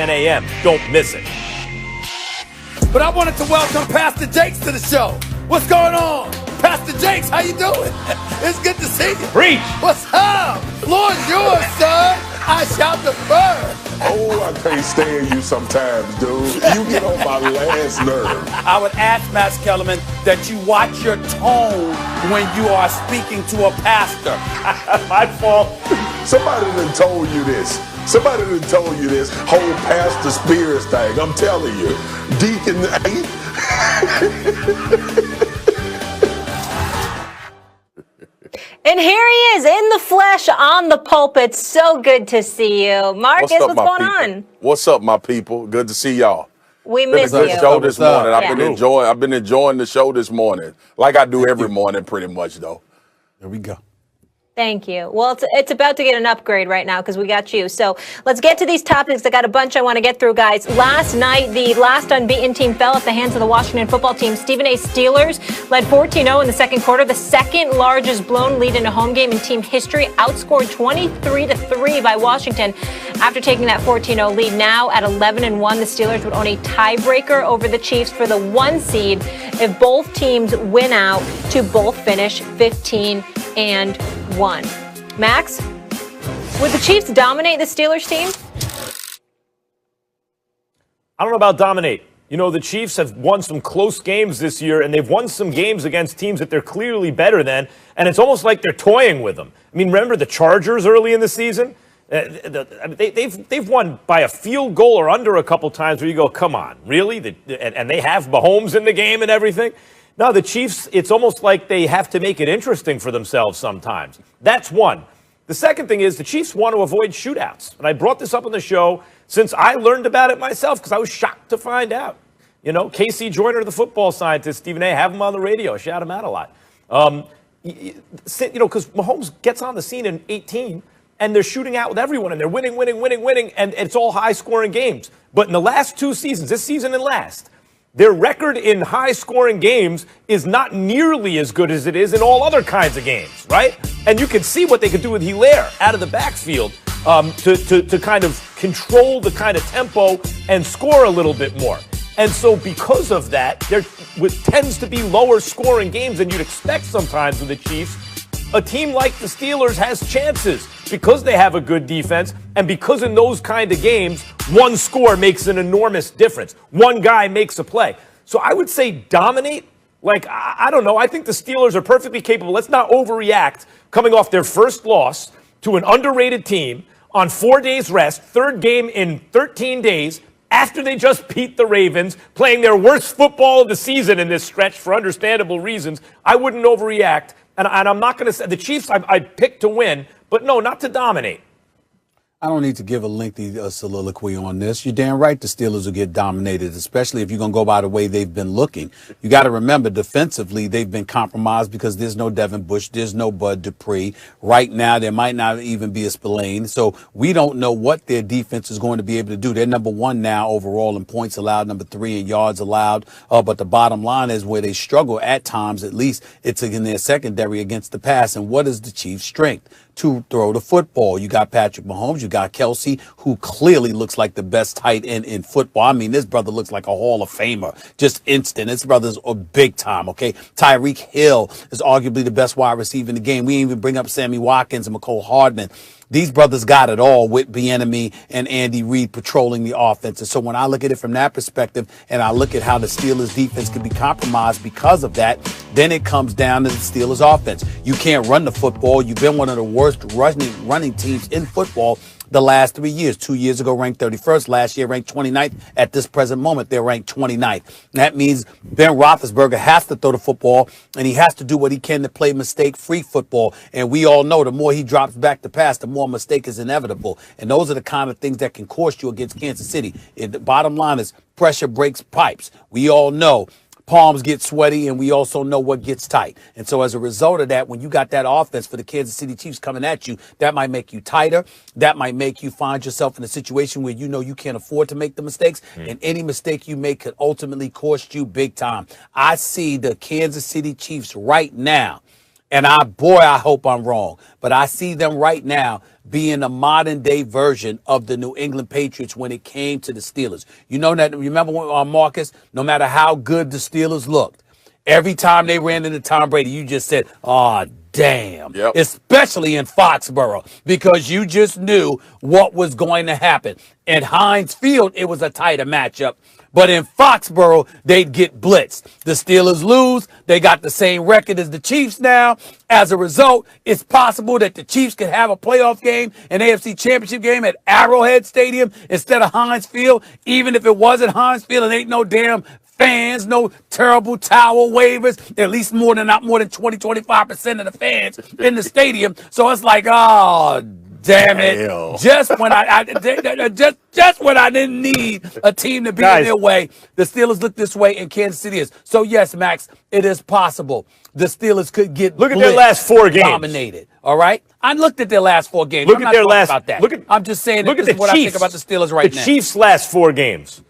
10 a.m. Don't miss it. But I wanted to welcome Pastor Jakes to the show. What's going on? Pastor Jakes, how you doing? It's good to see you. Preach. What's up? Floor's yours, son. I shall defer. Oh, I can't stand you sometimes, dude. You get on my last nerve. I would ask, Max Kellerman, that you watch your tone when you are speaking to a pastor. My fault. Somebody done told you this. Somebody done told you this whole Pastor Spears thing. I'm telling you. Deacon. And here he is in the flesh on the pulpit. So good to see you. Marcus, what's going on? What's up, my people? Good to see y'all. We miss Been a you. good show this morning. Yeah. I've been enjoying the show this morning. Like I do every morning pretty much though. There we go. Thank you. Well, it's about to get an upgrade right now because we got you. So let's get to these topics. I got a bunch I want to get through, guys. Last night, the last unbeaten team fell at the hands of the Washington football team. Stephen A. Steelers led 14-0 in the second quarter, the second largest blown lead in a home game in team history, outscored 23-3 by Washington after taking that 14-0 lead. Now at 11-1, the Steelers would own a tiebreaker over the Chiefs for the 1 seed if both teams win out to both finish 15-1. Max, would the Chiefs dominate the Steelers team? I don't know about dominate. You know, the Chiefs have won some close games this year, and they've won some games against teams that they're clearly better than, and it's almost like they're toying with them. I mean, remember the Chargers early in the season? They've won by a field goal or under a couple times where you go, come on, really? And they have Mahomes in the game and everything? No, the Chiefs, it's almost like they have to make it interesting for themselves sometimes. That's one. The second thing is the Chiefs want to avoid shootouts. And I brought this up on the show since I learned about it myself because I was shocked to find out. You know, Casey Joyner, the football scientist, Stephen A., have him on the radio, shout him out a lot. You know, because Mahomes gets on the scene in 18, and they're shooting out with everyone, and they're winning, and it's all high-scoring games. But in the last 2 seasons, this season and last, their record in high-scoring games is not nearly as good as it is in all other kinds of games, right? And you can see what they could do with Hilaire out of the backfield to kind of control the kind of tempo and score a little bit more. And so because of that, there tends to be lower-scoring games than you'd expect sometimes with the Chiefs. A team like the Steelers has chances because they have a good defense and because in those kind of games, one score makes an enormous difference. One guy makes a play. So I would say dominate. Like, I don't know. I think the Steelers are perfectly capable. Let's not overreact coming off their first loss to an underrated team on 4 days rest, third game in 13 days, after they just beat the Ravens, playing their worst football of the season in this stretch for understandable reasons. I wouldn't overreact. And I'm not going to say the Chiefs I'd pick to win, but no, not to dominate. I don't need to give a lengthy soliloquy on this. You're damn right the Steelers will get dominated, especially if you're going to go by the way they've been looking. You got to remember, defensively, they've been compromised because there's no Devin Bush, there's no Bud Dupree. Right now, there might not even be a Spillane. So we don't know what their defense is going to be able to do. They're number 1 now overall in points allowed, number 3 in yards allowed. But the bottom line is where they struggle at times, at least it's in their secondary against the pass. And what is the Chiefs' strength? To throw the football. You got Patrick Mahomes, you got Kelsey, who clearly looks like the best tight end in football. I mean, this brother looks like a Hall of Famer, just instant. This brother's a big time, okay? Tyreek Hill is arguably the best wide receiver in the game. We didn't even bring up Sammy Watkins and McCole Hardman. These brothers got it all with Bieniemy and Andy Reid patrolling the offense. And so when I look at it from that perspective and I look at how the Steelers defense could be compromised because of that, then it comes down to the Steelers offense. You can't run the football. You've been one of the worst running teams in football the last 3 years. 2 years ago, ranked 31st. Last year, ranked 29th. At this present moment, they're ranked 29th. That means Ben Roethlisberger has to throw the football, and he has to do what he can to play mistake-free football. And we all know the more he drops back to pass, the more mistake is inevitable. And those are the kind of things that can cost you against Kansas City. The bottom line is pressure breaks pipes. We all know palms get sweaty, and we also know what gets tight. And so as a result of that, when you got that offense for the Kansas City Chiefs coming at you, that might make you tighter. That might make you find yourself in a situation where you know you can't afford to make the mistakes. And any mistake you make could ultimately cost you big time. I see the Kansas City Chiefs right now And I hope I'm wrong. But I see them right now being a modern day version of the New England Patriots when it came to the Steelers. You know that, remember when, Marcus, no matter how good the Steelers looked, every time they ran into Tom Brady, you just said, oh, damn. Yep. Especially in Foxborough, because you just knew what was going to happen. At Heinz Field, it was a tighter matchup. But in Foxborough, they'd get blitzed. The Steelers lose. They got the same record as the Chiefs now. As a result, it's possible that the Chiefs could have a playoff game, an AFC Championship game at Arrowhead Stadium instead of Heinz Field. Even if it wasn't Heinz Field, and ain't no damn fans, no terrible towel wavers, at least not more than 20-25% of the fans in the stadium. So it's like, oh, damn it. Damn. Just when just when I didn't need a team to be in their way, the Steelers look this way and Kansas City is. So yes, Max, it is possible the Steelers could get Look at their last 4 games. dominated. All right? I looked at their last 4 games. Look I'm at not their talking last about that. I'm just saying that look at this is the what I think Chiefs. about the Steelers right now. The Chiefs' last 4 games.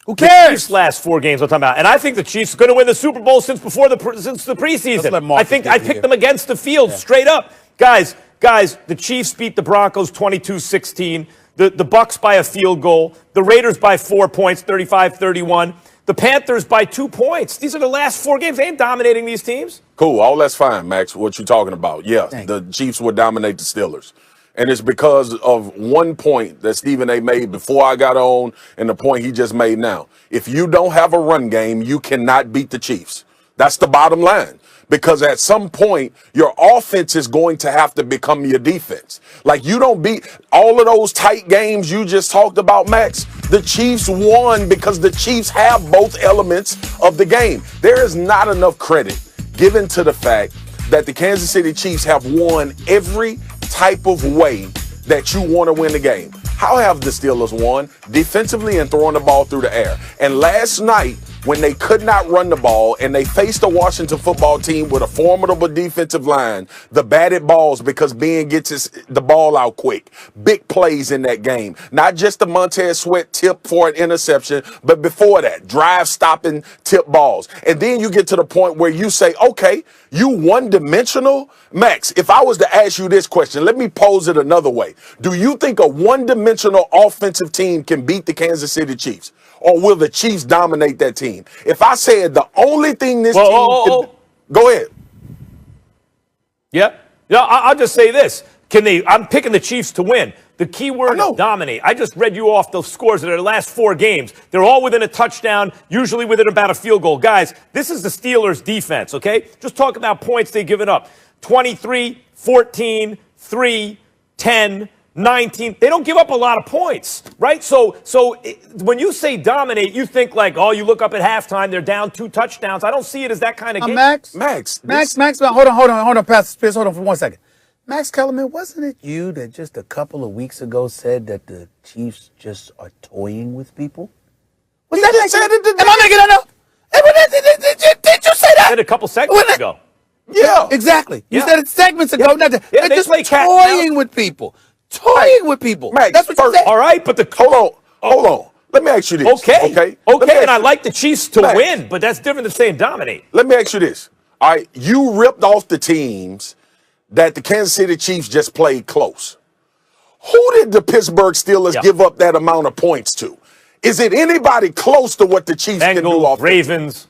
Who The cares? Chiefs' last 4 games I'm talking about. And I think the Chiefs are going to win the Super Bowl since the preseason. let Marcus I get picked here. them against the field straight up. Guys, the Chiefs beat the Broncos 22-16. The Bucs by a field goal. The Raiders by 4 points, 35-31. The Panthers by 2 points. These are the last 4 games. They ain't dominating these teams. Cool. All that's fine, Max. What you talking about? Yeah, the Chiefs would dominate the Steelers. And it's because of one point that Stephen A. made before I got on and the point he just made now. If you don't have a run game, you cannot beat the Chiefs. That's the bottom line. Because at some point, your offense is going to have to become your defense. Like, you don't beat all of those tight games you just talked about, Max. The Chiefs won because the Chiefs have both elements of the game. There is not enough credit given to the fact that the Kansas City Chiefs have won every type of way that you want to win the game. How have the Steelers won? Defensively and throwing the ball through the air. And last night, when they could not run the ball and they faced the Washington football team with a formidable defensive line, the batted balls because Ben gets the ball out quick. Big plays in that game. Not just the Montez Sweat tip for an interception, but before that, drive-stopping tip balls. And then you get to the point where you say, okay, you one-dimensional? Max, if I was to ask you this question, let me pose it another way. Do you think a one-dimensional offensive team can beat the Kansas City Chiefs? Or will the Chiefs dominate that team? If I said the only thing this team can... Go ahead. Yeah. I'll just say this. I'm picking the Chiefs to win. The key word is dominate. I just read you off the scores of their last 4 games. They're all within a touchdown, usually within about a field goal. Guys, this is the Steelers' defense, okay? Just talk about points they've given up. 23, 14, 3, 10, 19. They don't give up a lot of points, right? So when you say dominate, you think like, oh, you look up at halftime, they're down 2 touchdowns. I don't see it as that kind of game. Max, hold on, Pastor Spears, hold on for 1 second. Max Kellerman, wasn't it you that just a couple of weeks ago said that the Chiefs just are toying with people? Was that like, am I making that up? Did you say that? I said a couple seconds ago. Yeah, exactly. You said it segments ago. Yeah, They're they just play cat toying with people. Toying with people. Max, that's what you said. All right, but Hold on. Let me ask you this. Okay, and I like the Chiefs to win, but that's different than saying dominate. Let me ask you this. All right, you ripped off the teams that the Kansas City Chiefs just played close. Who did the Pittsburgh Steelers give up that amount of points to? Is it anybody close to what the Chiefs can do Bengals, offensively? Ravens.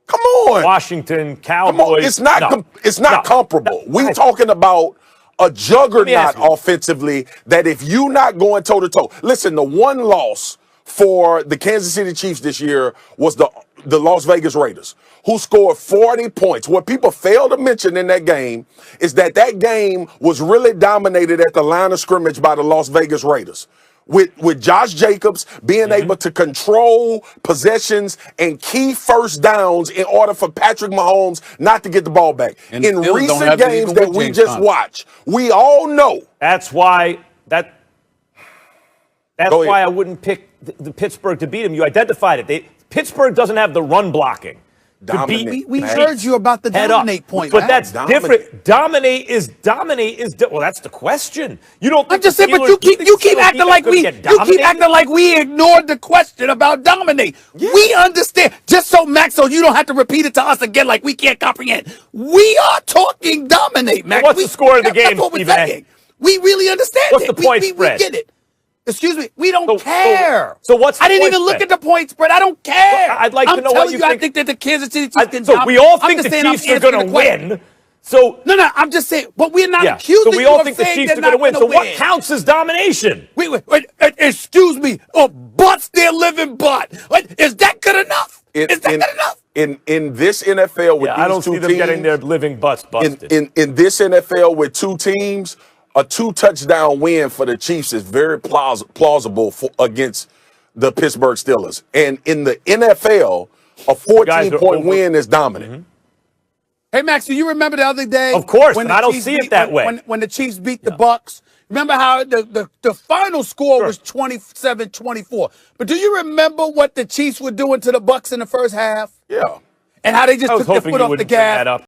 Come on. Washington, Cowboys. Come on. It's not comparable. We're talking about a juggernaut offensively that if you're not going toe-to-toe. Listen, the one loss for the Kansas City Chiefs this year was the Las Vegas Raiders, who scored 40 points. What people fail to mention in that game is that game was really dominated at the line of scrimmage by the Las Vegas Raiders. With Josh Jacobs being able to control possessions and key first downs in order for Patrick Mahomes not to get the ball back. And in recent games that we just watched, we all know. That's why I wouldn't pick the Pittsburgh to beat them. You identified it. Pittsburgh doesn't have the run blocking. Dominate. We Max. heard you about the Head up. dominate point, But Max. that's different. Dominate is well, that's the question. You don't think I'm just saying, the but you Steelers- keep Steelers acting like could we get dominated? ignored the question about dominate. Yeah. We understand. Just so Max, so you don't have to repeat it to us again like we can't comprehend. We are talking dominate, Max. What's the score of the game, That's what we're Stephen A? saying. We really understand What's it. the point we spread? get it. Excuse me. We don't So- care. so what's the I didn't point even look spread? at the point spread. I don't care. Well, I'd like to I'm know what telling you I think- think that the Kansas City Chiefs can So we dominate. all I'm think just the saying I'm Chiefs are answering going to the question. win. So No, I'm just saying. But we're not yeah. accusing So we you all of think the saying Chiefs they're are going to not win. So gonna what counts as domination? Wait, excuse me. Butts their living butt. Is that good enough? Is that good enough? In this NFL with Yeah, these I don't two see them teams, getting their living butts busted. in this NFL with two teams, a 2-touchdown win for the Chiefs is very plausible against the Pittsburgh Steelers. And in the NFL, a 14-point win is dominant. Mm-hmm. Hey, Max, do you remember the other day? Of course, when and the I don't Chiefs see it that way. When the Chiefs beat the Bucks. Remember how the final score was 27-24. But do you remember what the Chiefs were doing to the Bucks in the first half? Yeah. And how they just I was took their hoping foot you off the wouldn't bring gas? that up.